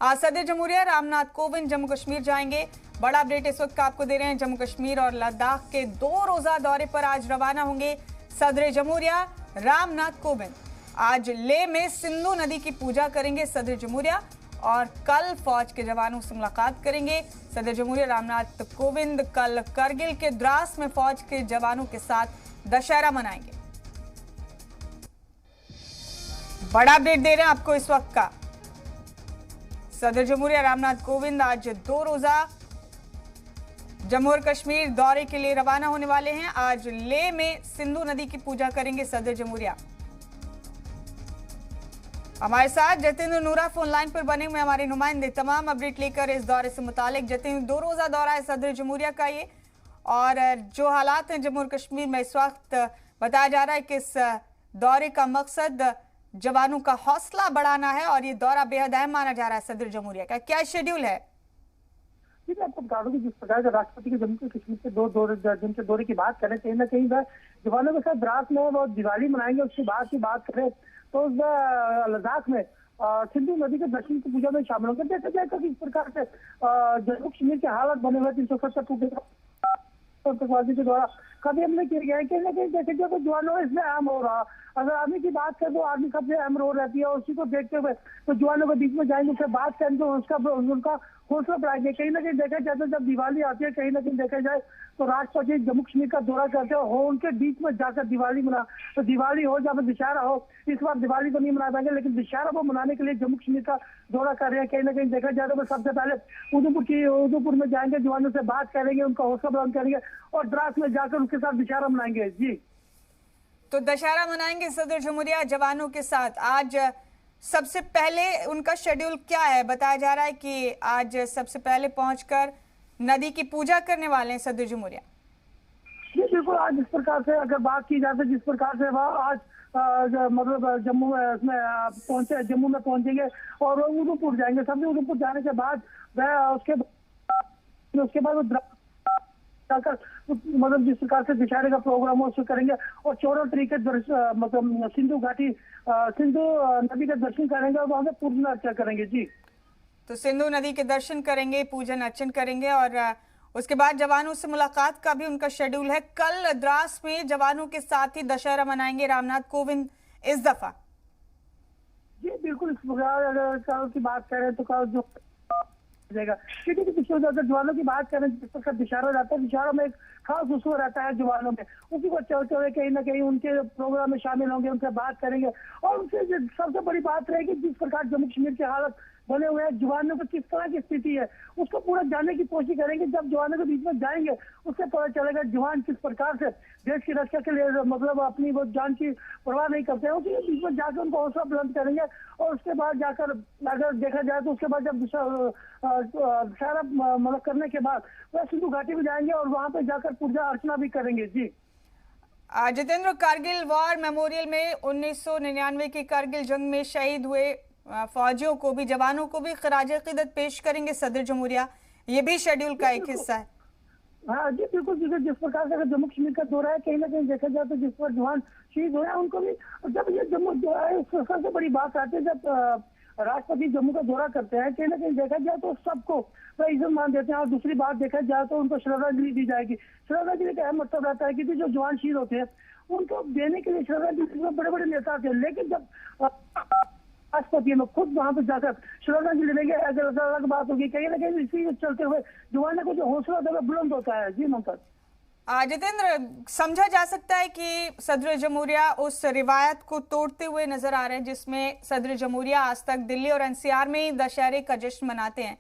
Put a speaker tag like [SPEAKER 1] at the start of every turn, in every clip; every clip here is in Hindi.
[SPEAKER 1] सदर जमहूरिया रामनाथ कोविंद जम्मू कश्मीर जाएंगे। बड़ा अपडेट इस वक्त आपको दे रहे हैं। जम्मू कश्मीर और लद्दाख के 2 रोजा दौरे पर आज रवाना होंगे सदर जमहूरिया रामनाथ कोविंद। आज लेह में सिंधु नदी की पूजा करेंगे सदर जमहूरिया और कल फौज के जवानों से मुलाकात करेंगे। सदर जमहूरिया रामनाथ कोविंद कल करगिल के द्रास में फौज के जवानों के साथ दशहरा मनाएंगे। बड़ा अपडेट दे रहे हैं आपको इस वक्त का। सदर जमहूरिया रामनाथ कोविंद आज 2 रोजा जम्मू और कश्मीर दौरे के लिए रवाना होने वाले हैं। आज लेह में सिंधु नदी की पूजा करेंगे सदर जमहूरिया। हमारे साथ जतिन नूरा फोन लाइन पर बने हुए हमारे नुमाइंदे तमाम अपडेट लेकर इस दौरे से मुतालिक। जतिन, 2 रोजा दौरा है सदर जमहूरिया का ये, और जो हालात हैं जम्मू और कश्मीर में इस वक्त बताया जा रहा है कि इस दौरे का मकसद जवानों का हौसला बढ़ाना है और ये दौरा बेहद अहम माना जा रहा है सदर जमहूरिया का। क्या शेड्यूल है?
[SPEAKER 2] मैं आपको बता दूं कि जिस प्रकार का राष्ट्रपति के जम्मू कश्मीर के 2 दिन के दौरे की बात करें, कहीं ना कहीं वह जवानों के साथ द्रास में वो दिवाली मनाएंगे। उसके बाद की बात करें तो लद्दाख में सिंधु नदी के दर्शन की पूजा में शामिल होकर देखा जाएगा कि इस प्रकार से जम्मू कश्मीर के हालात बने हुए 370 आतंकवादी के द्वारा कभी हमने किया गया है। कहीं ना कहीं देखे जाए तो जवानों में इसमें अहम हो रहा। अगर आर्मी की बात करें तो आर्मी सबसे अहम रोल रहती है, और उसी को देखते हुए तो जवानों के बीच में जाएंगे, उससे बात करेंगे तो उनका हौसला बढ़ाएंगे। कहीं ना कहीं देखा जाए तो जब दिवाली आती है, कहीं ना कहीं देखा जाए तो राष्ट्रपति जम्मू कश्मीर का दौरा करते हो उनके बीच में जाकर दिवाली मना, तो दिवाली हो या फिर दशहरा हो, इस बार दिवाली तो नहीं मना पाएंगे लेकिन दशहरा को मनाने के लिए जम्मू कश्मीर का दौरा कर रहे हैं। कहीं ना कहीं देखा जाए तो सबसे पहले उधमपुर में जाएंगे, जवानों से बात करेंगे, उनका हौसला बुलंद करेंगे और द्रास में जाकर उनके साथ दशहरा मनाएंगे। जी,
[SPEAKER 1] तो दशहरा मनाएंगे सदर जमहूरिया जवानों के साथ। आज सबसे पहले उनका शेड्यूल क्या है? बताया जा रहा है कि आज सबसे पहले पहुंचकर नदी की पूजा करने वाले हैं सदर जमहूरिया।
[SPEAKER 2] जी बिल्कुल, आज जिस प्रकार से अगर बात की जाए तो जिस प्रकार से वह आज मतलब जम्मू में पहुंचेंगे और उधमपुर जाएंगे। सबसे उधमपुर जाने के बाद वह उसके बाद जाकर मतलब जिस प्रकार से दशहरे का प्रोग्राम हो उसको करेंगे और 14 तरीके मतलब सिंधु नदी के दर्शन करेंगे और वहां से पूजन अर्चना करेंगे। जी,
[SPEAKER 1] तो सिंधु नदी के दर्शन करेंगे, पूजन अर्चन करेंगे और उसके बाद जवानों से मुलाकात का भी उनका शेड्यूल है। कल द्रास में जवानों के साथ ही दशहरा मनाएंगे रामनाथ कोविंद इस दफा।
[SPEAKER 2] जी बिल्कुल, इस प्रकार अगर कल की बात करें तो कल जो जाएगा क्योंकि पिछले जवानों की बात करें जिस प्रकार दशहरा रहता है, दशहरा में एक खास उत्सव रहता है जवानों में, उसी को चलते हुए कहीं ना कहीं उनके प्रोग्राम में शामिल होंगे, उनसे बात करेंगे और उनसे सबसे बड़ी बात रहेगी जिस प्रकार जम्मू कश्मीर की हालत बने हुए हैं, जवानों की किस तरह की स्थिति है उसको पूरा जानने की कोशिश करेंगे। जब जवानों के बीच में जाएंगे उससे पता चलेगा जवान किस प्रकार से देश की रक्षा के लिए मतलब अपनी वो जान की परवाह नहीं करते हैं। उसी बीच में जाकर उनको हौसला बुलंद करेंगे और उसके बाद जाकर अगर देखा जाए तो उसके बाद जब दशहरा मतलब करने के बाद वह सिंधु घाटी में जाएंगे और वहां पर जाकर पूजा अर्चना भी करेंगे। जी
[SPEAKER 1] जितेंद्र, कारगिल वॉर मेमोरियल में 1999 की कारगिल जंग में शहीद हुए फौजियों को भी, जवानों को भी खराज अकीदत पेश करेंगे सदर जमहूरिया। ये भी शेड्यूल का एक हिस्सा है।
[SPEAKER 2] हाँ जी बिल्कुल, जिस प्रकार से जम्मू कश्मीर का दौरा है कहीं ना कहीं देखा जाए तो जिस पर जवान शहीद हुए उनको भी, जब ये जम्मू सबसे बड़ी बात आती है जब राष्ट्रपति जम्मू का दौरा करते हैं कहीं ना कहीं देखा जाए तो सबको वह इज्जत मान देते हैं और दूसरी बात देखा जाए तो उनको श्रद्धांजलि दी जाएगी। श्रद्धांजलि का अहम मतलब रहता है कि जो जवान शहीद होते हैं उनको देने के लिए श्रद्धांजलि बड़े बड़े नेता थे, लेकिन जब राष्ट्रपति में खुद वहां पर जाकर श्रद्धांजलि देंगे अगर अलग बात होगी। कहीं ना कहीं इसी चलते हुए जवानों को जो हौसला देगा बुलंद होता है। जी मुमताज।
[SPEAKER 1] जितेंद्र, समझा जा सकता है कि सदर जमहूरिया उस रिवायत को तोड़ते हुए नजर आ रहे हैं जिसमें सदर जमहूरिया आज तक दिल्ली और एनसीआर में ही दशहरे का जश्न मनाते हैं,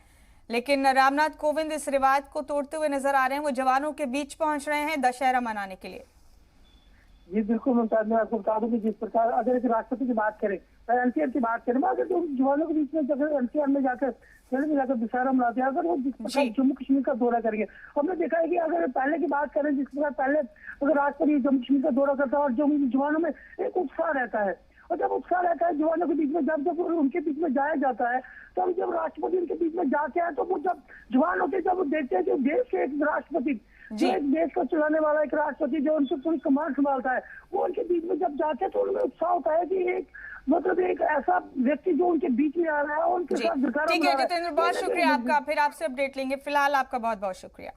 [SPEAKER 1] लेकिन रामनाथ कोविंद इस रिवायत को तोड़ते हुए नजर आ रहे हैं। वो जवानों के बीच पहुंच रहे हैं दशहरा मनाने के लिए।
[SPEAKER 2] जी बिल्कुल मुमताज, मैं आपको बता दूं कि जिस प्रकार अगर एक राष्ट्रपति की बात करें, एनसीआर की बात करें, अगर जो जवानों के बीच में जाकर एनसीआर में जाकर दशहरा मनाते हैं, अगर वो जिस प्रकार जम्मू कश्मीर का दौरा करेंगे, हमने देखा है कि अगर पहले की बात करें जिस प्रकार पहले अगर राष्ट्रपति जम्मू कश्मीर का दौरा करता है और जो जवानों में एक उत्साह रहता है, और जब उत्साह रहता है जवानों के बीच में जब उनके बीच में जाया जाता है तो जब राष्ट्रपति उनके बीच में जाते हैं तो वो जब जवान होते जब वो देखते हैं कि देश के एक राष्ट्रपति जो एक देश को चलाने वाला एक राष्ट्रपति जो उनसे पूरी कमांड संभालता है, वो उनके बीच में जब जाते हैं तो उनमें उत्साह होता है कि एक मतलब एक ऐसा व्यक्ति जो उनके बीच में आ रहा है, उनके साथ
[SPEAKER 1] ठीक है जितेंद्र, बहुत शुक्रिया आपका, फिर आपसे अपडेट लेंगे। फिलहाल आपका बहुत बहुत शुक्रिया।